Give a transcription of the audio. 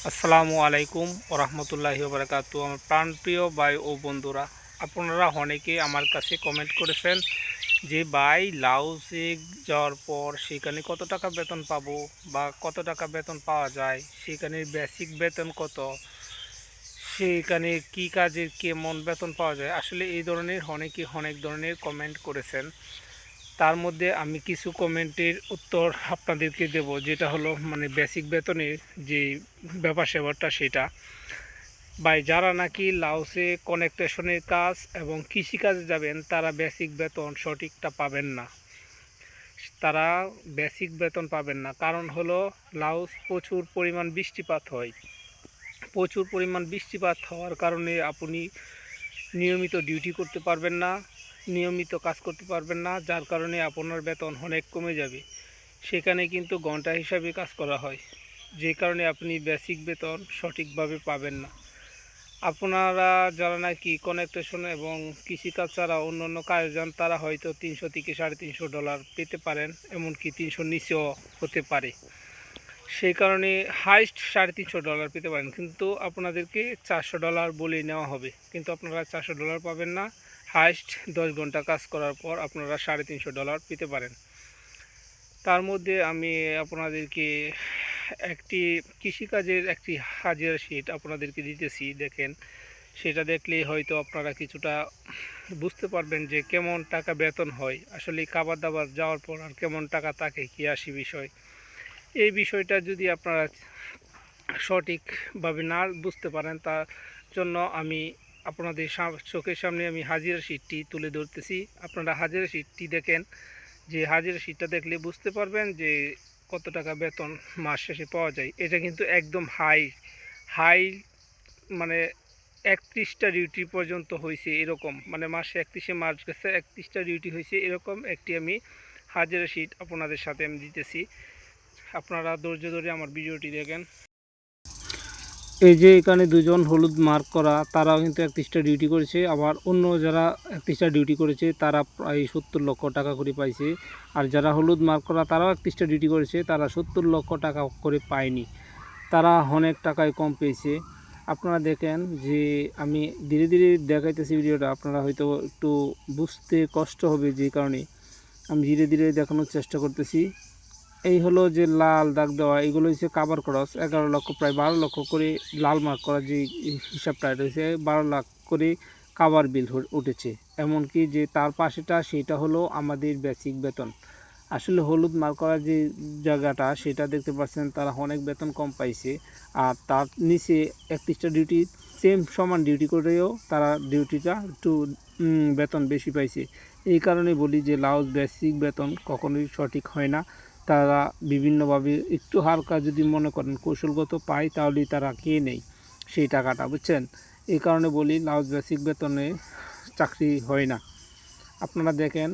আসসালামু আলাইকুম ওরহমতুল্লাহি ওবরাকাতু। আমার প্রাণপ্রিয় ভাই ও বন্ধুরা, আপনারা অনেকে আমার কাছে কমেন্ট করেছেন যে ভাই লাউসে যাওয়ার পর সেখানে কত টাকা বেতন পাবো বা কত টাকা বেতন পাওয়া যায়, সেখানে বেসিক বেতন কত, সেখানে কি কাজের কেমন বেতন পাওয়া যায়। আসলে এই ধরনের অনেকে অনেক ধরনের কমেন্ট করেছেন। তার মধ্যে আমি কিছু কমেন্টের উত্তর আপনাদেরকে দেব, যেটা হলো বেসিক বেতনের যে ব্যাপার স্যাপারটা সেটা। ভাই, যারা নাকি লাওসে কানেকশনের কাজ এবং কৃষিকাজে যাবেন তারা বেসিক বেতন সঠিকটা পাবেন না। তারা বেসিক বেতন পাবেন না, কারণ হলো লাওস প্রচুর পরিমাণ বৃষ্টিপাত হয়। প্রচুর পরিমাণ বৃষ্টিপাত হওয়ার কারণে আপনি নিয়মিত ডিউটি করতে পারবেন না, নিয়মিত কাজ করতে পারবেন না, যার কারণে আপনার বেতন অনেক কমে যাবে। সেখানে কিন্তু ঘন্টা হিসাবে কাজ করা হয়, যে কারণে আপনি বেসিক বেতন সঠিকভাবে পাবেন না। আপনারা যারা নাকি কনেকশন এবং কৃষিকাজ ছাড়া অন্য অন্য কাজে যান তারা হয়তো 300 থেকে $350 পেতে পারেন, এমনকি 300 নিচেও হতে পারে। সেই কারণে হাইস্ট $350 পেতে পারেন, কিন্তু আপনাদেরকে $400 বলে নেওয়া হবে, কিন্তু আপনারা $400 পাবেন না। হাইস্ট 10 ঘন্টা কাজ করার পর আপনারা $350 পেতে পারেন। তার মধ্যে আমি আপনাদেরকে একটি কৃষিকাজের একটি হাজিরা শিট আপনাদেরকে দিতেছি, দেখেন। সেটা দেখলেই হয়তো আপনারা কিছুটা বুঝতে পারবেন যে কেমন টাকা বেতন হয়, আসলে খাবার দাবার যাওয়ার পর আর কেমন টাকা থাকে, কি আসি বিষয়। এই বিষয়টা যদি আপনারা সঠিকভাবে না বুঝতে পারেন, তার জন্য আমি আপনাদের চোখের সামনে আমি হাজিরা শিটটি তুলে ধরতেছি। আপনারা হাজিরা শিটটি দেখেন, যে হাজিরা শিটটা দেখলে বুঝতে পারবেন যে কত টাকা বেতন মাস শেষে পাওয়া যায়। এটা কিন্তু একদম হাই হাই, মানে 31টা ডিউটি পর্যন্ত হয়েছে এরকম, মাসে 31শে মার্চ গেছে 31টা ডিউটি হয়েছে এরকম একটি আমি হাজিরা শিট আপনাদের সাথে আমি দিতেছি। আপনারা ধৈর্য ধরে আমার ভিডিওটি দেখেন। এই যে এখানে দুজন হলুদ মার্ক করা, তারাও কিন্তু 31টা ডিউটি করেছে। আবার অন্য যারা 31টা ডিউটি করেছে তারা প্রায় 70 লক্ষ টাকা করে পাইছে। আর যারা হলুদ মার্ক করা তারাও 31টা ডিউটি করেছে, তারা 70 লক্ষ টাকা করে পায়নি, তারা অনেক টাকায় কম পেয়েছে। আপনারা দেখেন যে আমি ধীরে ধীরে দেখাইতেছি ভিডিওটা, আপনারা হয়তো একটু বুঝতে কষ্ট হবে, যে কারণে আমি ধীরে ধীরে দেখানোর চেষ্টা করতেছি। এই হলো যে লাল দাগ দেওয়া, এগুলো হচ্ছে কাভার ক্রস। 11 লক্ষ প্রায় 12 লক্ষ করে লাল মার্ক করা, যে হিসাবটা রয়েছে 12 লাখ করে কাভার বিল উঠেছে। এমনকি যে তার পাশেটা সেটা হলো আমাদের বেসিক বেতন। আসলে হলুদ মার্ক করা যে জায়গাটা সেটা দেখতে পাচ্ছেন, তারা অনেক বেতন কম পাইছে। আর তার নিচে 31টা ডিউটি সেম সমান ডিউটি করেও তারা ডিউটিটা একটু বেতন বেশি পাইছে। এই কারণে বলি যে লাউস বেসিক বেতন কখনোই সঠিক হয় না। তারা বিভিন্নভাবে একটু হালকা যদি মনে করেন কৌশলগত পায়, তাহলেই তারা খেয়ে নেয় সেই টাকাটা, বুঝছেন। এই কারণে বলি লাউস বেসিক বেতনে চাকরি হয় না। আপনারা দেখেন